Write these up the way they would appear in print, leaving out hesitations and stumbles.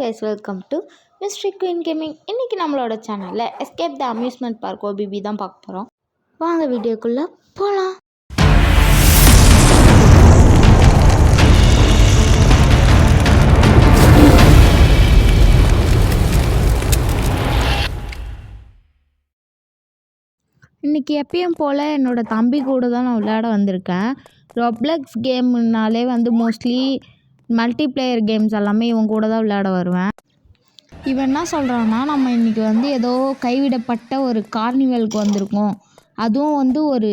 Guys, welcome to mystery queen gaming. இன்றைக்கி நம்மளோட சேனலில் escape the amusement park OBB தான் பார்க்க போகிறோம். வாங்க வீடியோக்குள்ளே போகலாம். இன்றைக்கி எப்பயும் போல் என்னோடய தம்பி கூட தான் நான் விளையாட வந்திருக்கேன். ரொப்ளக்ஸ் கேம்னாலே மோஸ்ட்லி மல்டிப்ளேயர் கேம்ஸ் எல்லாமே இவன் கூட தான் விளையாட வருவேன். இவன் என்ன சொல்கிறான்னா, நம்ம இன்றைக்கி ஏதோ கைவிடப்பட்ட ஒரு கார்னிவலுக்கு வந்திருக்கோம். அதுவும் ஒரு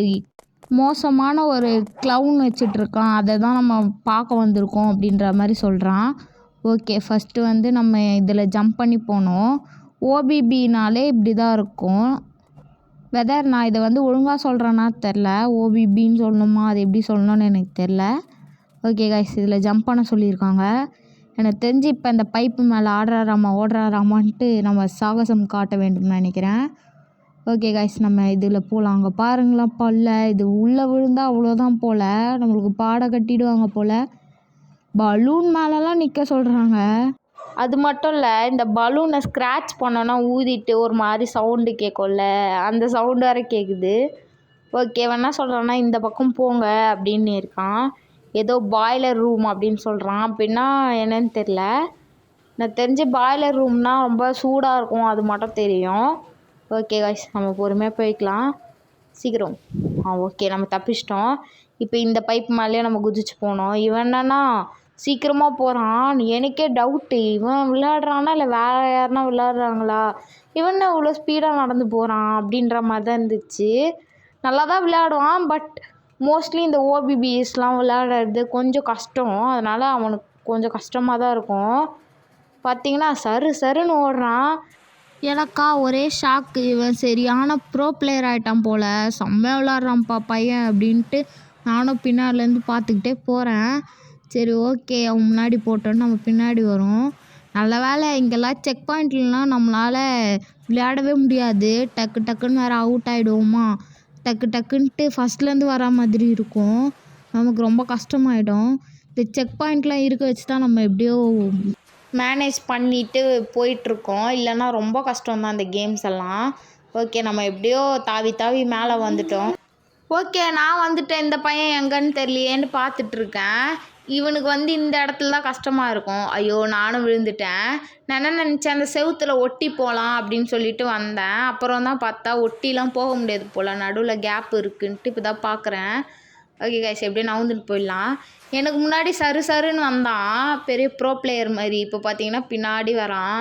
மோசமான ஒரு க்ளவுன் வச்சிட்ருக்கான், அதை தான் நம்ம பார்க்க வந்திருக்கோம் அப்படின்ற மாதிரி சொல்கிறான். ஓகே, ஃபஸ்ட்டு நம்ம இதில் ஜம்ப் பண்ணி போனோம். ஓபிபினாலே இப்படி தான் இருக்கும். வெதர் நான் இதை ஒழுங்காக சொல்கிறேன்னா தெரில, ஓபிபின்னு சொல்லணுமா அது எப்படி சொல்லணும்னு எனக்கு தெரில. ஓகே கைஸ், இதில் ஜம்ப் பண்ண சொல்லியிருக்காங்க. எனக்கு தெரிஞ்சு இப்போ இந்த பைப்பு மேலே ஓடுறாராமான்ட்டு நம்ம சாகசம் காட்ட வேண்டும்னு நினைக்கிறேன். ஓகே கைஸ், நம்ம இதில் போகலாம். அங்கே பாருங்களேன் பல்ல, இது உள்ளே விழுந்தால் அவ்வளோதான் போல், நம்மளுக்கு பாட கட்டிடுவாங்க போல். பலூன் மேலெலாம் நிற்க சொல்கிறாங்க. அது மட்டும் இல்லை, இந்த பலூனை ஸ்க்ராட்ச் பண்ணோன்னா ஊதிட்டு ஒரு மாதிரி சவுண்டு கேட்கும்ல, அந்த சவுண்டு வேறு கேட்குது. ஓகே, வேணா சொல்கிறான்னா இந்த பக்கம் போங்க அப்படின்னு இருக்கான். ஏதோ பாய்லர் ரூம் அப்படின்னு சொல்கிறான். அப்படின்னா என்னன்னு தெரில. நான் தெரிஞ்சு பாய்லர் ரூம்னால் ரொம்ப சூடாக இருக்கும், அது மட்டும் தெரியும். ஓகே கைஸ், நம்ம பொறுமையாக போய்க்கலாம். சீக்கிரம். ஓகே, நம்ம தப்பிச்சிட்டோம். இப்போ இந்த பைப் மேலேயே நம்ம குதிச்சு போனோம். இவன் என்னன்னா சீக்கிரமாக போகிறான். எனக்கே டவுட்டு, இவன் விளையாடுறானா இல்லை வேறு யாருனா விளையாடுறாங்களா, இவன் இவ்வளோ ஸ்பீடாக நடந்து போகிறான் அப்படின்ற மாதிரி தான் இருந்துச்சு. நல்லா தான் விளையாடுவான், பட் மோஸ்ட்லி இந்த ஓபிபிஎஸ்லாம் விளையாடுறது கொஞ்சம் கஷ்டம். அதனால் அவனுக்கு கொஞ்சம் கஷ்டமாக தான் இருக்கும். பார்த்திங்கன்னா சருன்னு ஓடுறான். எனக்கா ஒரே ஷாக்கு, இவன் சரியான ப்ரோ பிளேயர் ஆகிட்டான் போல், செம்மையாக விளாட்றான்ப்பா பையன் அப்படின்ட்டு நானும் பின்னாடிலேருந்து பார்த்துக்கிட்டே போகிறேன். சரி ஓகே, அவன் முன்னாடி போட்டோன்னு நம்ம பின்னாடி வரும். நல்ல வேலை இங்கெல்லாம் செக் பாயிண்ட்லாம் நம்மளால் விளையாடவே முடியாது. டக்குன்னு வேறு அவுட் ஆகிடுவோமா, டக்குன்ட்டு ஃபஸ்ட்லேருந்து வரா மாதிரி இருக்கும். நமக்கு ரொம்ப கஷ்டமாயிடும். இந்த செக் பாயிண்ட்லாம் இருக்க வச்சு தான் நம்ம எப்படியோ மேனேஜ் பண்ணிவிட்டு போயிட்டுருக்கோம். இல்லைன்னா ரொம்ப கஷ்டம்தான் இந்த கேம்ஸ் எல்லாம். ஓகே, நம்ம எப்படியோ தாவி மேலே வந்துட்டோம். ஓகே, நான் வந்துட்டேன். இந்த பையன் எங்கன்னு தெரியலையேன்னு பார்த்துட்ருக்கேன். இவனுக்கு இந்த இடத்துல தான் கஷ்டமாக இருக்கும். ஐயோ, நானும் விழுந்துட்டேன். நான் என்ன நினச்சேன், அந்த செவுத்தில் ஒட்டி போகலாம் அப்படின்னு சொல்லிட்டு வந்தேன். அப்புறம் தான் பார்த்தா ஒட்டிலாம் போக முடியாது போல், நடுவில் கேப் இருக்குன்ட்டு இப்போ தான் பார்க்குறேன். ஓகே கைஸ், எப்படியும் நவுந்துட்டு போயிடலாம். எனக்கு முன்னாடி சருன்னு வந்தான், பெரிய ப்ரோ பிளேயர் மாதிரி. இப்போ பார்த்தீங்கன்னா பின்னாடி வரான்.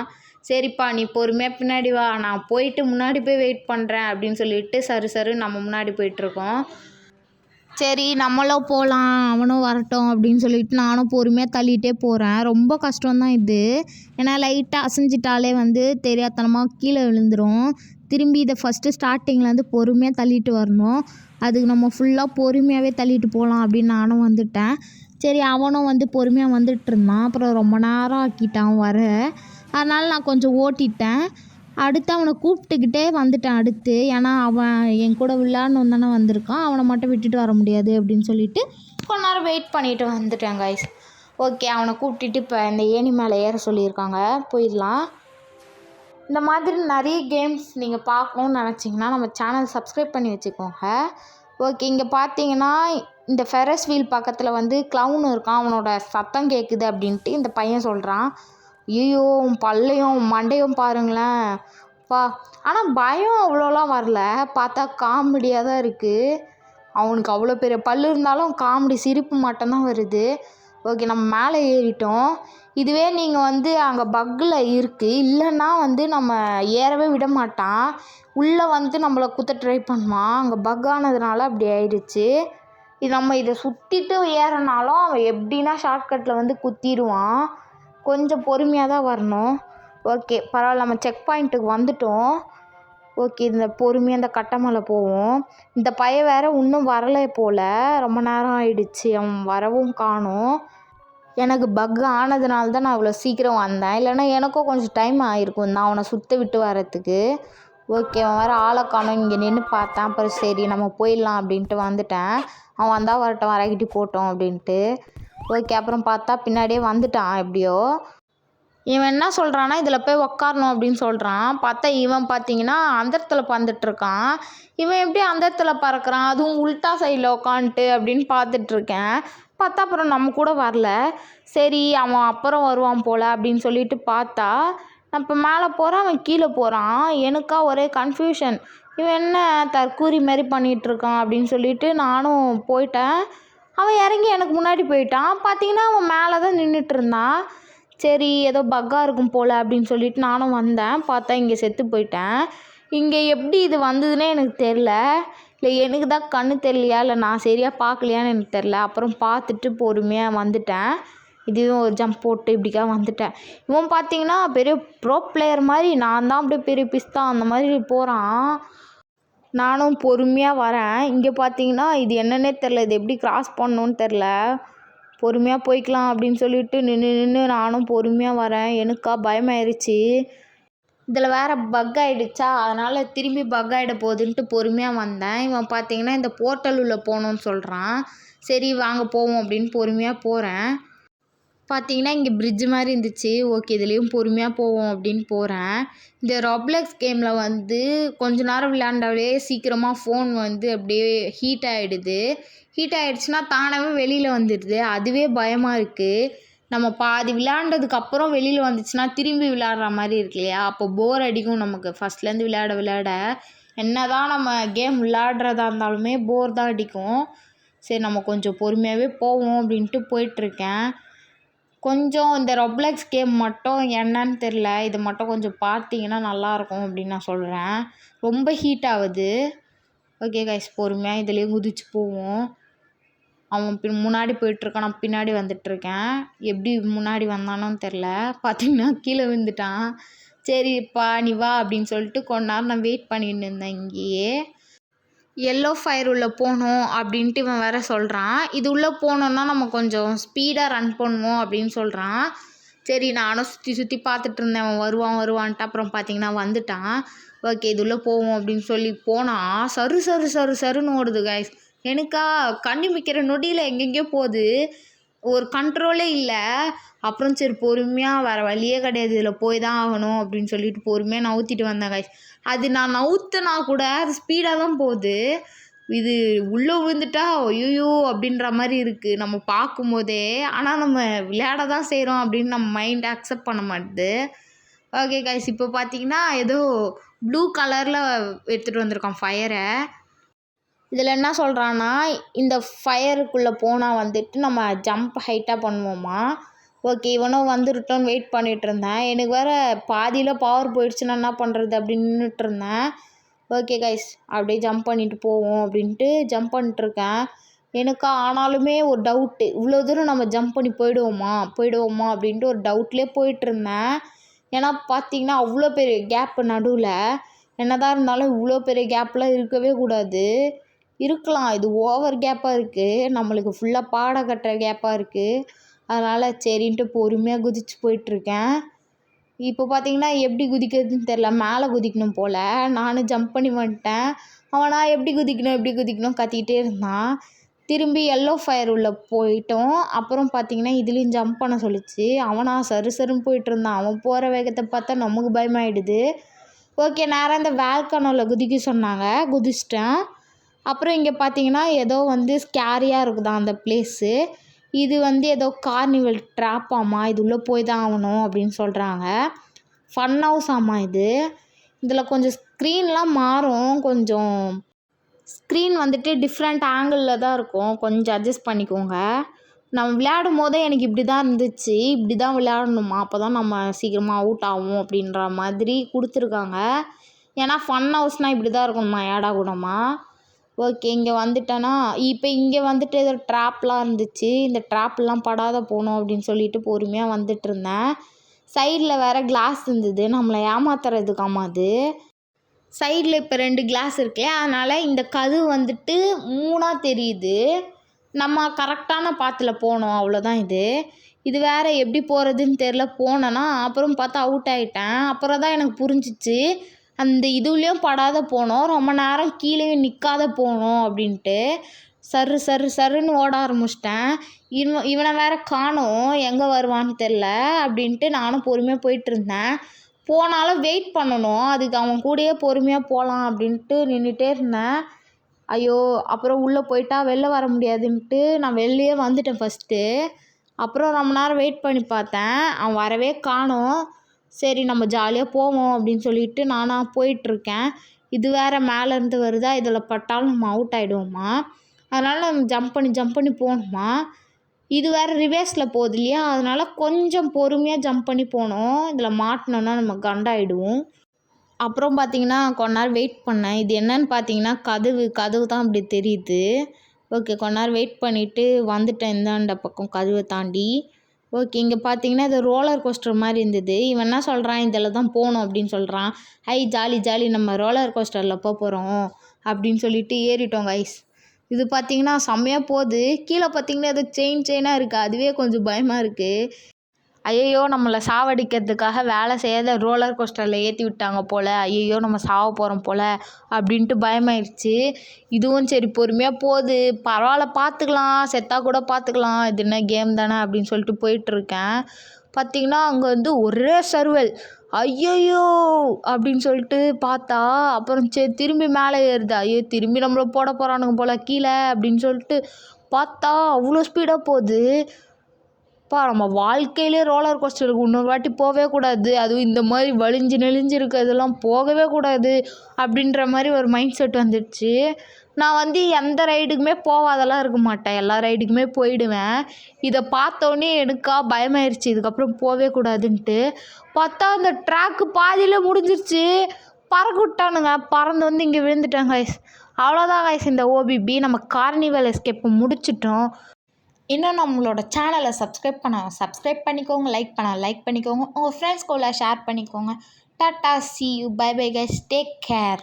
சரிப்பா நீ பொறுமையாக பின்னாடி வா, நான் போயிட்டு முன்னாடி போய் வெயிட் பண்ணுறேன் அப்படின்னு சொல்லிட்டு சரு நம்ம முன்னாடி போயிட்டுருக்கோம். சரி நம்மளும் போகலாம், அவனும் வரட்டும் அப்படின்னு சொல்லிட்டு நானும் பொறுமையாக தள்ளிகிட்டே போகிறேன். ரொம்ப கஷ்டம்தான் இது, ஏன்னா லைட்டாக அசைஞ்சிட்டாலே தெரியாதனமாக கீழே விழுந்துடும். திரும்பி இதை ஃபஸ்ட்டு ஸ்டார்டிங்லேருந்து பொறுமையாக தள்ளிட்டு வரணும். அதுக்கு நம்ம ஃபுல்லாக பொறுமையாகவே தள்ளிட்டு போகலாம் அப்படின்னு நானும் வந்துட்டேன். சரி, அவனும் பொறுமையாக வந்துட்டு இருந்தான். அப்புறம் ரொம்ப நேரம் ஆக்கிட்டான் வர, அதனால் நான் கொஞ்சம் ஓட்டிட்டேன். அடுத்து அவனை கூப்பிட்டுக்கிட்டே வந்துட்டேன் அடுத்து. ஏன்னா அவன் என் கூட விளையாடணும் தானே வந்திருக்கான், அவனை மட்டும் விட்டுட்டு வர முடியாது அப்படின்னு சொல்லிட்டு கொஞ்ச நேரம் வெயிட் பண்ணிவிட்டு வந்துட்டேன் கைஸ். ஓகே, அவனை கூப்பிட்டுட்டு இப்போ இந்த ஏணி மேலே ஏற சொல்லியிருக்காங்க, போயிடலாம். இந்த மாதிரி நிறைய கேம்ஸ் நீங்கள் பார்க்கணுன்னு நினச்சிங்கன்னா நம்ம சேனல் சப்ஸ்கிரைப் பண்ணி வச்சுக்கோங்க. ஓகே, இங்கே பார்த்தீங்கன்னா இந்த ஃபெரஸ் வீல் பக்கத்தில் க்ளவுன் இருக்கான், அவனோட சத்தம் கேட்குது அப்படின்ட்டு இந்த பையன் சொல்கிறான். ஐயோ, பல்லையும் மண்டையும் பாருங்களேன் பா. ஆனால் பயம் அவ்வளோலாம் வரல, பார்த்தா காமெடியாக தான் இருக்குது. அவனுக்கு அவ்வளோ பெரிய பல் இருந்தாலும் காமெடி சிரிப்பு மட்டும்தான் வருது. ஓகே, நம்ம மேலே ஏறிட்டோம். இதுவே நீங்கள் அங்கே பக்கில் இருக்குது, இல்லைன்னா நம்ம ஏறவே விட மாட்டான். உள்ளே நம்மளை குத்த ட்ரை பண்ணுவான். அங்கே பக் ஆனதுனால அப்படி ஆயிடுச்சு. இது நம்ம இதை சுற்றிட்டு ஏறினாலும் அவன் எப்படின்னா ஷார்ட்கட்டில் குத்திடுவான். கொஞ்சம் பொறுமையாக தான் வரணும். ஓகே, பரவாயில்ல, நம்ம செக் பாயிண்ட்டுக்கு வந்துட்டோம். ஓகே, இந்த பொறுமையாக இந்த கட்டை மேலே போவோம். இந்த பையன் வேறு இன்னும் வரலை போல், ரொம்ப நேரம் ஆயிடுச்சு, அவன் வரவும் காணும். எனக்கு பக் ஆனதுனால தான் நான் இவ்வளோ சீக்கிரம் வந்தேன், இல்லைன்னா எனக்கும் கொஞ்சம் டைம் ஆகிருக்கும் தான் அவனை சுற்ற விட்டு வரத்துக்கு. ஓகே, அவன் வேறு ஆளை காணும். இங்கே நின்று பார்த்தேன், அப்புறம் சரி நம்ம போயிடலாம் அப்படின்ட்டு வந்துட்டேன். அவன் வந்தால் வரட்டும், வரக்கிட்டி போட்டோம் அப்படின்ட்டு. ஓகே, அப்புறம் பார்த்தா பின்னாடியே வந்துட்டான் எப்படியோ. இவன் என்ன சொல்கிறான்னா இதில் போய் உக்காரணும் அப்படின்னு சொல்கிறான். பார்த்தா இவன் பார்த்தீங்கன்னா அந்தரத்தில் பறந்துட்டுருக்கான். இவன் எப்படி அந்தரத்தில் பறக்கிறான், அதுவும் உல்ட்டா சைடில் உக்காந்துட்டு அப்படின்னு பார்த்துட்ருக்கேன். பார்த்தா அப்புறம் நம்ம கூட வரல. சரி அவன் அப்புறம் வருவான் போல் அப்படின்னு சொல்லிட்டு பார்த்தா நான் இப்போ மேலே போகிறேன், அவன் கீழே போகிறான். எனக்கா ஒரே கன்ஃபியூஷன். இவன் என்ன தற்கூரி மாதிரி பண்ணிகிட்ருக்கான் அப்படின்னு சொல்லிட்டு நானும் போயிட்டேன். அவன் இறங்கி எனக்கு முன்னாடி போயிட்டான். பார்த்தீங்கன்னா அவன் மேலே தான் நின்றுட்டு இருந்தான். சரி ஏதோ பக்காக இருக்கும் போல் அப்படின்னு சொல்லிட்டு நானும் வந்தேன். பார்த்தா இங்கே செத்து போயிட்டேன். இங்கே எப்படி இது வந்ததுன்னே எனக்கு தெரில. இல்லை எனக்கு தான் கண்ணு தெரியலையா இல்லை நான் சரியாக பார்க்கலையான்னு எனக்கு தெரில. அப்புறம் பார்த்துட்டு பொறுமையாக வந்துட்டேன். இதுவும் ஒரு ஜம்ப் போட்டு இப்படிக்கா வந்துட்டேன். இவன் பார்த்தீங்கன்னா பெரிய ப்ரோ பிளேயர் மாதிரி, நான் தான் அப்படியே பெரிய பிஸ்தா அந்த மாதிரி போகிறான். நானும் பொறுமையாக வரேன். இங்கே பார்த்தீங்கன்னா இது என்னன்னே தெரில, இது எப்படி கிராஸ் பண்ணணுன்னு தெரில. பொறுமையாக போய்க்கலாம் அப்படின்னு சொல்லிட்டு நின்று நானும் பொறுமையாக வரேன். எனக்கா பயமாயிருச்சு. இதில் வேறு பக் ஆகிடுச்சா, அதனால் திரும்பி பக் ஆகிட போகுதுன்ட்டு பொறுமையாக வந்தேன். இவன் பார்த்தீங்கன்னா இந்த போர்ட்டல் உள்ள போகணுன்னு சொல்கிறான். சரி வாங்க போவோம் அப்படின்னு பொறுமையாக போகிறேன். பார்த்தீங்கன்னா இங்கே பிரிட்ஜு மாதிரி இருந்துச்சு. ஓகே இதுலேயும் பொறுமையாக போவோம் அப்படின்னு போகிறேன். இந்த ராப்ளெக்ஸ் கேமில் வந்து கொஞ்ச நேரம் விளையாண்டாலே சீக்கிரமாக ஃபோன் வந்து அப்படியே ஹீட் ஆகிடுது. ஹீட் ஆகிடுச்சுன்னா தானாகவே வெளியில் வந்துடுது. அதுவே பயமாக இருக்குது. நம்ம பாதி விளையாண்டதுக்கப்புறம் வெளியில் வந்துச்சுன்னா திரும்பி விளையாடுற மாதிரி இருக்கு இல்லையா, அப்போ போர் அடிக்கும் நமக்கு. ஃபஸ்ட்லேருந்து விளையாட என்ன தான் நம்ம கேம் விளையாடுறதா இருந்தாலுமே போர் தான் அடிக்கும். சரி நம்ம கொஞ்சம் பொறுமையாகவே போவோம் அப்படின்ட்டு போயிட்டுருக்கேன். கொஞ்சம் இந்த ராப்ளெக்ஸ் கேம் மட்டும் என்னன்னு தெரில, இது மட்டும் கொஞ்சம் பார்த்தீங்கன்னா நல்லாயிருக்கும் அப்படின்னு நான் சொல்கிறேன். ரொம்ப ஹீட் ஆகுது. ஓகே கைஸ் பொறுமையாக இதுலேயும் குதிச்சு போவோம். அவன் முன்னாடி போயிட்டுருக்கான், நான் பின்னாடி வந்துட்டுருக்கேன். எப்படி முன்னாடி வந்தானோன்னு தெரில. பார்த்தீங்கன்னா கீழே விழுந்துட்டான். சரிப்பா நீ வா அப்படின்னு சொல்லிட்டு கொஞ்ச நேரம் நான் வெயிட் பண்ணிட்டு இருந்தேன் இங்கேயே. எல்லோ ஃபயர் உள்ளே போகணும் அப்படின்ட்டு இவன் வேறு சொல்கிறான். இது உள்ளே போனோன்னா நம்ம கொஞ்சம் ஸ்பீடாக ரன் பண்ணுவோம் அப்படின்னு சொல்கிறான். சரி நானும் சுற்றி பார்த்துட்டு இருந்தேன் அவன் வருவான்ட்டு. அப்புறம் பார்த்தீங்கன்னா வந்துட்டான். ஓகே இது உள்ளே போவோம் அப்படின்னு சொல்லி போனால் சருன்னு ஓடுது கைஸ். எனக்கா கண்ணிமிக்கிற நொடியில் எங்கெங்கேயோ போகுது, ஒரு கண்ட்ரோலே இல்லை. அப்புறம் சரி பொறுமையாக வேறு வழியே கிடையாது, இதில் போய் தான் ஆகணும் அப்படின்னு சொல்லிட்டு பொறுமையாக நவுத்திட்டு வந்தேன் கைஸ். அது நான் நவுத்துனா கூட அது ஸ்பீடாக தான் போகுது. இது உள்ளே விழுந்துட்டா ஐயோ அப்படின்ற மாதிரி இருக்குது நம்ம பார்க்கும்போதே. ஆனால் நம்ம விளையாட தான் செய்கிறோம் அப்படின்னு நம்ம மைண்ட் அக்செப்ட் பண்ண மாட்டுது. ஓகே கைஸ் இப்போ பார்த்தீங்கன்னா ஏதோ ப்ளூ கலரில் எடுத்துகிட்டு வந்திருக்கான் ஃபயரை. இதில் என்ன சொல்கிறான்னா இந்த ஃபயருக்குள்ளே போனால் வந்துட்டு நம்ம ஜம்ப் ஹைட்டாக பண்ணுவோமா. ஓகே இவனும் வந்துருட்டோன்னு வெயிட் பண்ணிகிட்டு இருந்தேன். எனக்கு வேறு பாதியில் பவர் போயிடுச்சுன்னா என்ன பண்ணுறது அப்படின்னு நின்றுட்டு இருந்தேன். ஓகே கைஸ் அப்படியே ஜம்ப் பண்ணிட்டு போவோம் அப்படின்ட்டு ஜம்ப் பண்ணிட்டுருக்கேன். எனக்கு ஆனாலுமே ஒரு டவுட்டு, இவ்வளோ தூரம் நம்ம ஜம்ப் பண்ணி போயிடுவோமா அப்படின்ட்டு ஒரு டவுட்லேயே போயிட்டுருந்தேன். ஏன்னா பார்த்தீங்கன்னா அவ்வளோ பெரிய கேப்பு நடுவில். என்னதான் இருந்தாலும் இவ்வளோ பெரிய கேப்லாம் இருக்கவே கூடாது. இருக்கலாம், இது ஓவர் கேப்பாக இருக்குது, நம்மளுக்கு ஃபுல்லாக பாட கட்டுற கேப்பாக இருக்குது. அதனால் சரின்ட்டு பொறுமையாக குதிச்சு போயிட்டுருக்கேன். இப்போ பார்த்தீங்கன்னா எப்படி குதிக்கிறதுன்னு தெரில, மேலே குதிக்கணும் போல். நானும் ஜம்ப் பண்ணி வந்துட்டேன். அவனா எப்படி குதிக்கணும் கத்திக்கிட்டே இருந்தான். திரும்பி எல்லோ ஃபயர் உள்ளே போயிட்டோம். அப்புறம் பார்த்தீங்கன்னா இதுலேயும் ஜம்ப் பண்ண சொல்லிச்சு. அவனா சருன்னு போயிட்டு இருந்தான். அவன் போகிற வேகத்தை பார்த்தா நமக்கு பயமாயிடுது. ஓகே நேராக இந்த வேல்கனோவில் குதிக்க சொன்னாங்க, குதிச்சிட்டேன். அப்புறம் இங்கே பார்த்தீங்கன்னா ஏதோ வந்து ஸ்கேரியாக இருக்குதான் அந்த பிளேஸு. இது வந்து ஏதோ கார்னிவல் ட்ராப்பாம்மா, இது உள்ளே போய் தான் ஆகணும் அப்படின்னு சொல்கிறாங்க. ஃபன் ஹவுஸ் ஆமா இது. இதில் கொஞ்சம் ஸ்க்ரீன்லாம் மாறும், கொஞ்சம் ஸ்க்ரீன் வந்துட்டு டிஃப்ரெண்ட் ஆங்கிளில் தான் இருக்கும், கொஞ்சம் அட்ஜஸ்ட் பண்ணிக்கோங்க. நம்ம விளையாடும் போதே எனக்கு இப்படி தான் இருந்துச்சு, இப்படி தான் விளையாடணுமா, அப்போ தான் நம்ம சீக்கிரமாக அவுட் ஆகும் அப்படின்ற மாதிரி கொடுத்துருக்காங்க. ஏன்னா ஃபன் ஹவுஸ்னால் இப்படி தான் இருக்கணுமா, ஏடா கூடமா. ஓகே இங்கே வந்துட்டேன்னா இப்போ இங்கே வந்துட்டு ஏதோ ட்ராப்லாம் இருந்துச்சு, இந்த ட்ராப்லாம் படாத போகணும் அப்படின்னு சொல்லிட்டு பொறுமையாக வந்துட்டு இருந்தேன். சைடில் வேறு கிளாஸ் இருந்தது, நம்மளை ஏமாத்துறதுக்காமா அது. சைடில் இப்போ 2 கிளாஸ் இருக்கு, அதனால் இந்த கதவு வந்துட்டு 3ஆக தெரியுது. நம்ம கரெக்டான பாத்தில் போனோம் அவ்வளோதான். இது வேறு எப்படி போகிறதுன்னு தெரில. போனேன்னா அப்புறம் பார்த்தா அவுட் ஆகிட்டேன். அப்புறம் தான் எனக்கு புரிஞ்சிச்சு அந்த இதுலேயும் படாத போனோம், ரொம்ப நேரம் கீழேயும் நிற்காத போனோம் அப்படின்ட்டு. சரு சரு சருன்னு ஓட ஆரம்பிச்சிட்டேன். இவனை வேற காணோம், எங்கே வருவான்னு தெரில அப்படின்ட்டு நானும் பொறுமையாக போயிட்டுருந்தேன். போனாலும் வெயிட் பண்ணணும், அதுக்கு அவன் கூடயே பொறுமையாக போகலாம் அப்படின்ட்டு நின்றுட்டே இருந்தேன். ஐயோ, அப்புறம் உள்ளே போயிட்டா வெளில வர முடியாதுன்ட்டு நான் வெளியே வந்துட்டேன் ஃபஸ்ட்டு. அப்புறம் ரொம்ப நேரம் வெயிட் பண்ணி பார்த்தேன், அவன் வரவே காணோம். சரி நம்ம ஜாலியாக போவோம் அப்படின்னு சொல்லிட்டு நானாக போயிட்டுருக்கேன். இது வேறு மேலேருந்து வருதா, இதில் பட்டாலும் நம்ம அவுட் ஆகிடுவோமா, அதனால் நம்ம ஜம்ப் பண்ணி போகணுமா. இது வேறு ரிவேர்ஸில் போகுது இல்லையா, அதனால் கொஞ்சம் பொறுமையாக ஜம்ப் பண்ணி போகணும். இதில் மாட்டினோன்னா நம்ம கண்டாயிடுவோம். அப்புறம் பார்த்திங்கன்னா கொஞ்ச நேரம் வெயிட் பண்ணேன். இது என்னன்னு பார்த்தீங்கன்னா கதவு தான் அப்படி தெரியுது. ஓகே, கொஞ்ச நேரம் வெயிட் பண்ணிவிட்டு வந்துட்டேன் இந்தாண்ட பக்கம் கதவை தாண்டி. ஓகே, இங்கே பார்த்தீங்கன்னா இது ரோலர் கோஸ்டர் மாதிரி இருந்தது. இவன் என்ன சொல்கிறான், இதில் தான் போகணும் அப்படின்னு சொல்கிறான். ஹை ஜாலி ஜாலி, நம்ம ரோலர் கோஸ்டரில் போகிறோம் அப்படின்னு சொல்லிட்டு ஏறிட்டோம் கைஸ். இது பார்த்திங்கன்னா செம்மையாக போகுது. கீழே பார்த்திங்கன்னா ஏதோ செயினாக இருக்குது, அதுவே கொஞ்சம் பயமாக இருக்குது. ஐயையோ, நம்மளை சாவடிக்கிறதுக்காக வேலை செய்யாத ரோலர் கோஸ்டரில் ஏற்றி விட்டாங்க போல். ஐயையோ, நம்ம சாவ போகிறோம் போல் அப்படின்ட்டு பயமாயிடுச்சு. இதுவும் சரி பொறுமையாக போகுது, பரவாயில்ல பார்த்துக்கலாம், செத்தா கூட பார்த்துக்கலாம், இது என்ன கேம் தானே அப்படின்னு சொல்லிட்டு போயிட்டுருக்கேன். பார்த்திங்கன்னா அங்கே வந்து ஒரே சர்வல். ஐயையோ அப்படின்னு சொல்லிட்டு பார்த்தா அப்புறம் சரி திரும்பி மேலே ஏறுது. ஐயோ, திரும்பி நம்மளை போட போகிறானுங்க போல் கீழே அப்படின்னு சொல்லிட்டு பார்த்தா அவ்வளோ ஸ்பீடாக போகுது. நம்ம வாழ்க்கையிலே ரோலர் கோஸ்டருக்கு இன்னொரு வாட்டி போகவே கூடாது, அதுவும் இந்த மாதிரி வலிஞ்சு நெளிஞ்சு இருக்கிறதெல்லாம் போகவே கூடாது அப்படின்ற மாதிரி ஒரு மைண்ட் செட் வந்துடுச்சு. நான் வந்து எந்த ரைடுக்குமே போகாதெல்லாம் இருக்க மாட்டேன், எல்லா ரைடுக்குமே போயிடுவேன். இதை பார்த்தோன்னே எனக்கா பயமாயிருச்சு, இதுக்கப்புறம் போகவே கூடாதுன்ட்டு. பார்த்தா அந்த ட்ராக்கு பாதியில் முடிஞ்சிருச்சு, பறக்க விட்டானுங்க. பறந்து வந்து இங்கே விழுந்துட்டேன் கைஸ். அவ்வளோதான் கைஸ், இந்த ஓபிபி நம்ம கார்னிவல் எஸ்கேப்பை முடிச்சிட்டோம். இன்னும் நம்மளோட சேனலை சப்ஸ்கிரைப் பண்ணிக்கோங்க, லைக் பண்ணிக்கோங்க, உங்கள் ஃப்ரெண்ட்ஸ் கூட ஷேர் பண்ணிக்கோங்க. Tata, see you, bye bye guys, take care.